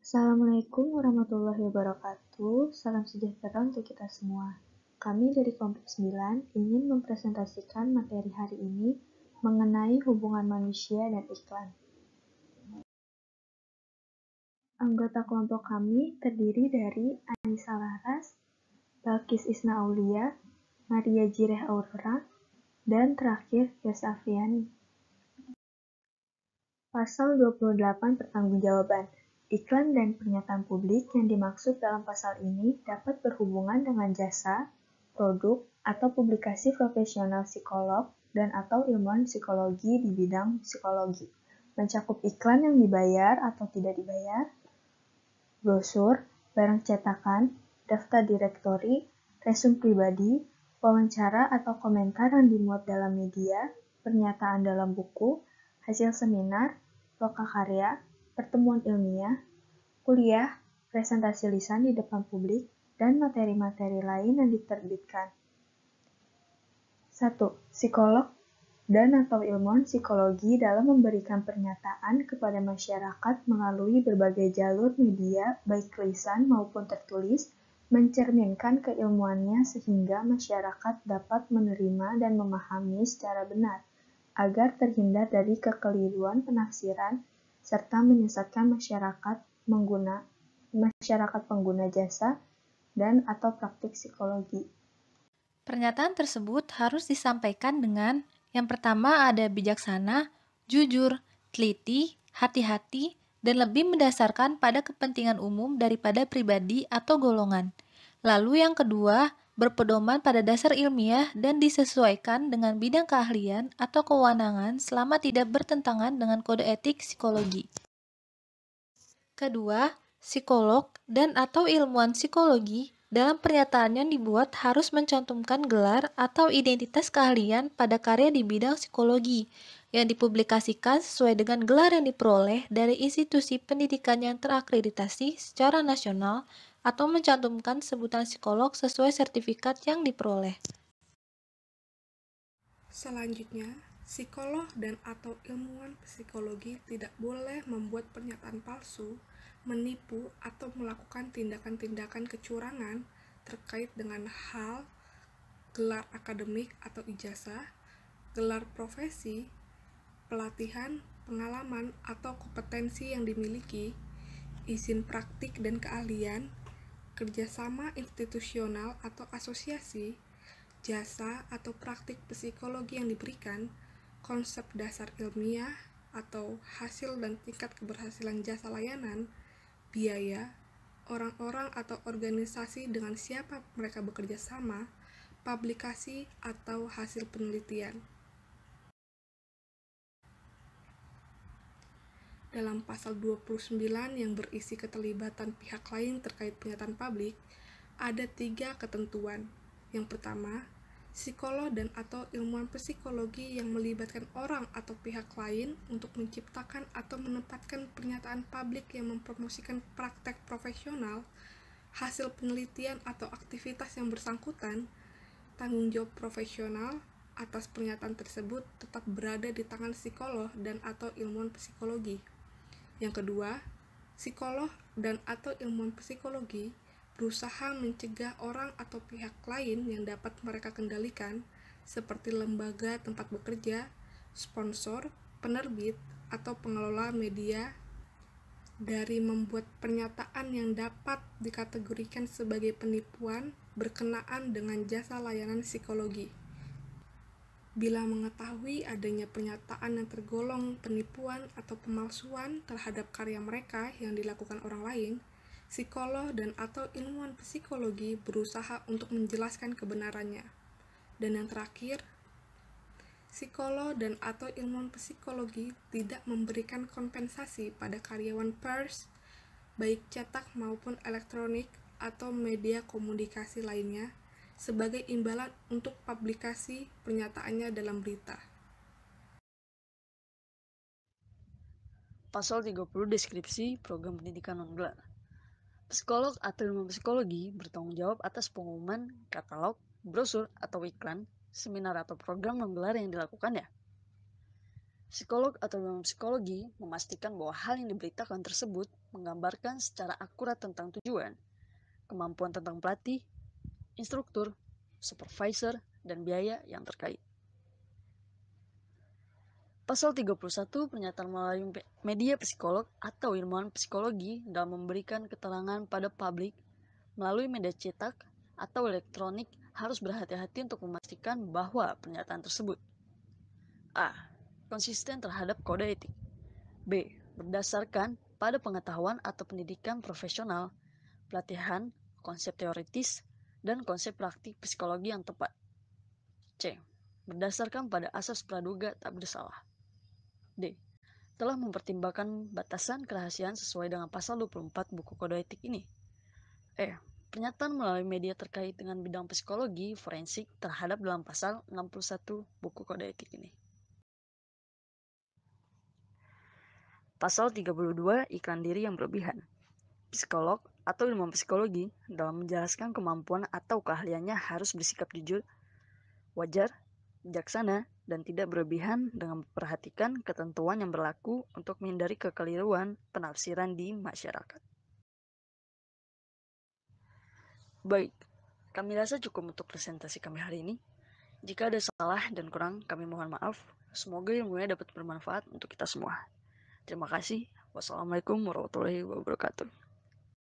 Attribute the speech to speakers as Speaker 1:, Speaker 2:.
Speaker 1: Assalamualaikum warahmatullahi wabarakatuh. Salam sejahtera untuk kita semua. Kami dari kelompok 9 ingin mempresentasikan materi hari ini mengenai hubungan manusia dan iklan. Anggota kelompok kami terdiri dari Anissa Laras, Balkis Isna Aulia, Maria Jireh Aurora, dan terakhir Yos Afriani. Pasal 28 Pertanggungjawaban. Iklan dan pernyataan publik yang dimaksud dalam pasal ini dapat berhubungan dengan jasa, produk, atau publikasi profesional psikolog dan atau ilmuwan psikologi di bidang psikologi. Mencakup iklan yang dibayar atau tidak dibayar, brosur, barang cetakan, daftar direktori, resum pribadi, wawancara atau komentar yang dimuat dalam media, pernyataan dalam buku, hasil seminar, lokakarya, pertemuan ilmiah, kuliah, presentasi lisan di depan publik, dan materi-materi lain yang diterbitkan. 1. Psikolog dan atau ilmuwan psikologi dalam memberikan pernyataan kepada masyarakat melalui berbagai jalur media, baik lisan maupun tertulis, mencerminkan keilmuannya sehingga masyarakat dapat menerima dan memahami secara benar, agar terhindar dari kekeliruan penafsiran serta menyesatkan masyarakat pengguna jasa dan atau praktik psikologi.
Speaker 2: Pernyataan tersebut harus disampaikan dengan yang pertama ada bijaksana, jujur, teliti, hati-hati, dan lebih mendasarkan pada kepentingan umum daripada pribadi atau golongan. Lalu yang kedua, berpedoman pada dasar ilmiah dan disesuaikan dengan bidang keahlian atau kewenangan selama tidak bertentangan dengan kode etik psikologi. Kedua, psikolog dan atau ilmuwan psikologi dalam pernyataan yang dibuat harus mencantumkan gelar atau identitas keahlian pada karya di bidang psikologi yang dipublikasikan sesuai dengan gelar yang diperoleh dari institusi pendidikan yang terakreditasi secara nasional atau mencantumkan sebutan psikolog sesuai sertifikat yang diperoleh.
Speaker 3: Selanjutnya, psikolog dan atau ilmuwan psikologi tidak boleh membuat pernyataan palsu, menipu, atau melakukan tindakan-tindakan kecurangan terkait dengan hal gelar akademik atau ijazah, gelar profesi, pelatihan, pengalaman, atau kompetensi yang dimiliki, izin praktik dan keahlian, kerjasama institusional atau asosiasi, jasa atau praktik psikologi yang diberikan, konsep dasar ilmiah atau hasil dan tingkat keberhasilan jasa layanan, biaya, orang-orang atau organisasi dengan siapa mereka bekerja sama, publikasi atau hasil penelitian. Dalam pasal 29 yang berisi keterlibatan pihak lain terkait pernyataan publik, ada 3 ketentuan. Yang pertama, psikolog dan atau ilmuwan psikologi yang melibatkan orang atau pihak lain untuk menciptakan atau menempatkan pernyataan publik yang mempromosikan praktek profesional, hasil penelitian atau aktivitas yang bersangkutan, tanggung jawab profesional atas pernyataan tersebut tetap berada di tangan psikolog dan atau ilmuwan psikologi. Yang kedua, psikolog dan atau ilmuwan psikologi berusaha mencegah orang atau pihak lain yang dapat mereka kendalikan, seperti lembaga tempat bekerja, sponsor, penerbit, atau pengelola media, dari membuat pernyataan yang dapat dikategorikan sebagai penipuan berkenaan dengan jasa layanan psikologi. Bila mengetahui adanya pernyataan yang tergolong penipuan atau pemalsuan terhadap karya mereka yang dilakukan orang lain, psikolog dan atau ilmuwan psikologi berusaha untuk menjelaskan kebenarannya. Dan yang terakhir, psikolog dan atau ilmuwan psikologi tidak memberikan kompensasi pada karyawan pers, baik cetak maupun elektronik atau media komunikasi lainnya, sebagai imbalan untuk publikasi pernyataannya dalam berita.
Speaker 4: Pasal 30 Deskripsi Program Pendidikan Non-Gelar. Psikolog atau ilmu psikologi bertanggung jawab atas pengumuman, katalog, brosur atau iklan, seminar atau program non-gelar yang dilakukannya. Psikolog atau ilmu psikologi memastikan bahwa hal yang diberitakan tersebut menggambarkan secara akurat tentang tujuan, kemampuan tentang pelatih, instruktur, supervisor, dan biaya yang terkait. Pasal 31 pernyataan melalui media psikolog atau ilmuwan psikologi dalam memberikan keterangan pada publik melalui media cetak atau elektronik harus berhati-hati untuk memastikan bahwa pernyataan tersebut A. Konsisten terhadap kode etik. B. Berdasarkan pada pengetahuan atau pendidikan profesional, pelatihan, konsep teoritis, dan konsep praktik psikologi yang tepat. C. Berdasarkan pada asas praduga tak bersalah. D. Telah mempertimbangkan batasan kerahasiaan sesuai dengan pasal 24 buku kode etik ini. E. Pernyataan melalui media terkait dengan bidang psikologi forensik terhadap dalam pasal 61 buku kode etik ini. Pasal 32 iklan diri yang berlebihan. Psikolog atau ilmu psikologi dalam menjelaskan kemampuan atau keahliannya harus bersikap jujur, wajar, bijaksana, dan tidak berlebihan dengan memperhatikan ketentuan yang berlaku untuk menghindari kekeliruan penafsiran di masyarakat. Baik, kami rasa cukup untuk presentasi kami hari ini. Jika ada salah dan kurang, kami mohon maaf. Semoga ilmunya dapat bermanfaat untuk kita semua. Terima kasih. Wassalamualaikum warahmatullahi wabarakatuh.